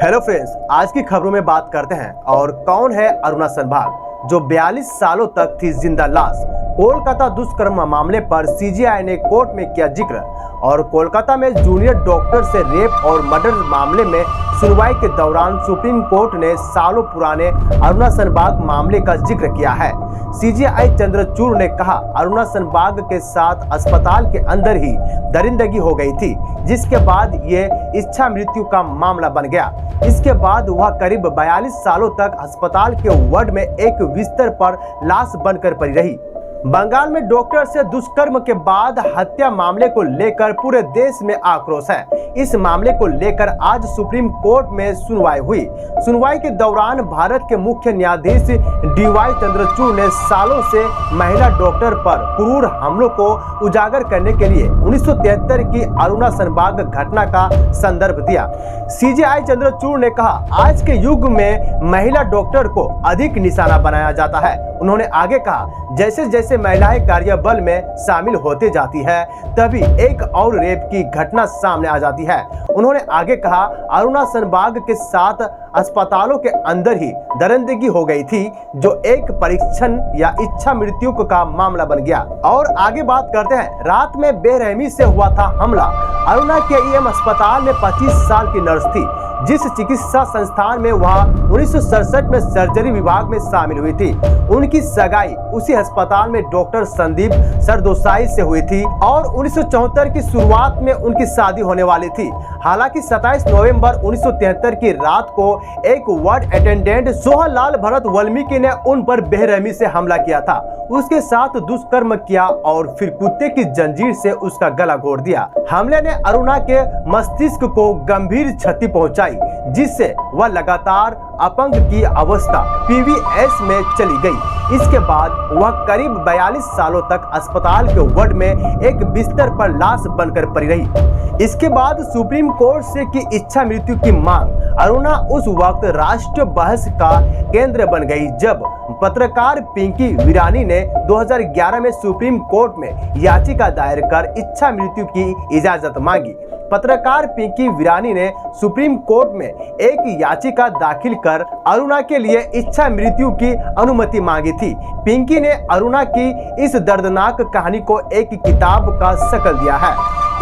Hello friends, आज की खबरों में बात करते हैं। और कौन है अरुणा सनभाग, जो 42 सालों तक थी जिंदा लाश। कोलकाता दुष्कर्म मामले पर सीजीआई ने कोर्ट में किया जिक्र। और कोलकाता में जूनियर डॉक्टर से रेप और मर्डर मामले में सुनवाई के दौरान सुप्रीम कोर्ट ने सालों पुराने अरुणा सनभाग मामले का जिक्र किया है। सीजीआई चंद्रचूड़ ने कहा, अरुणा सनभाग के साथ अस्पताल के अंदर ही दरिंदगी हो गई थी, जिसके बाद ये इच्छा मृत्यु का मामला बन गया। इसके बाद वह करीब 42 सालों तक अस्पताल के वार्ड में एक बिस्तर पर लाश बनकर पड़ी रही। बंगाल में डॉक्टर से दुष्कर्म के बाद हत्या मामले को लेकर पूरे देश में आक्रोश है। इस मामले को लेकर आज सुप्रीम कोर्ट में सुनवाई हुई। सुनवाई के दौरान भारत के मुख्य न्यायाधीश डीवाई चंद्रचूड़ ने सालों से महिला डॉक्टर पर क्रूर हमलों को उजागर करने के लिए 1973 की अरुणा सनभाग घटना का संदर्भ दिया। सीजीआई चंद्रचूड़ ने कहा, आज के युग में महिला डॉक्टर को अधिक निशाना बनाया जाता है। उन्होंने आगे कहा, जैसे जैसे महिलाएं कार्यबल में शामिल होते जाती है, तभी एक और रेप की घटना सामने आ जाती है। उन्होंने आगे कहा, अरुणा सनभाग के साथ अस्पतालों के अंदर ही दरिंदगी हो गई थी, जो एक परीक्षण या इच्छा मृत्यु का मामला बन गया। और आगे बात करते हैं, रात में बेरहमी से हुआ था हमला। अरुणा के ईएम अस्पताल में 25 साल की नर्स थी, जिस चिकित्सा संस्थान में वह 1967 में सर्जरी विभाग में शामिल हुई थी। उनकी सगाई उसी अस्पताल में डॉक्टर संदीप सरदेसाई से हुई थी और 1974 की शुरुआत में उनकी शादी होने वाली थी। हालांकि 27 नवंबर 1973 की रात को एक वार्ड अटेंडेंट सोहनलाल भरत वाल्मीकि ने उन पर बेरहमी से हमला किया था। उसके साथ दुष्कर्म किया और फिर कुत्ते की जंजीर से उसका गला घोट दिया। हमले ने अरुणा के मस्तिष्क को गंभीर क्षति पहुंचाई, जिससे वह लगातार अपंग की अवस्था पीवीएस में चली गई। इसके बाद वह करीब 42 सालों तक अस्पताल के वार्ड में एक बिस्तर पर लाश बनकर पड़ी रही। इसके बाद सुप्रीम कोर्ट से की इच्छा मृत्यु की मांग। अरुणा उस वक्त राष्ट्रीय बहस का केंद्र बन गई, जब पत्रकार पिंकी वीरानी ने 2011 में सुप्रीम कोर्ट में याचिका दायर कर इच्छा मृत्यु की इजाजत मांगी। पत्रकार पिंकी वीरानी ने सुप्रीम कोर्ट में एक याचिका दाखिल कर अरुणा के लिए इच्छा मृत्यु की अनुमति मांगी थी। पिंकी ने अरुणा की इस दर्दनाक कहानी को एक किताब का शक्ल दिया है।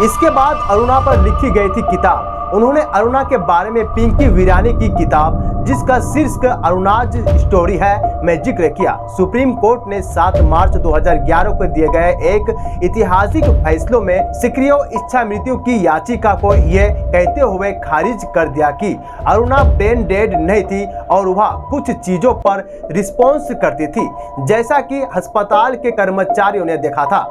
इसके बाद अरुणा पर लिखी गई थी किताब। उन्होंने अरुणा के बारे में पिंकी वीरानी की किताब, जिसका शीर्षक अरुणाज स्टोरी है, में जिक्र किया। सुप्रीम कोर्ट ने 7 मार्च 2011 को दिए गए एक ऐतिहासिक फैसलों में सक्रिय इच्छा मृत्यु की याचिका को ये कहते हुए खारिज कर दिया कि अरुणा ब्रेन डेड नहीं थी और वह कुछ चीजों पर रिस्पॉन्स करती थी, जैसा कि अस्पताल के कर्मचारियों ने देखा था।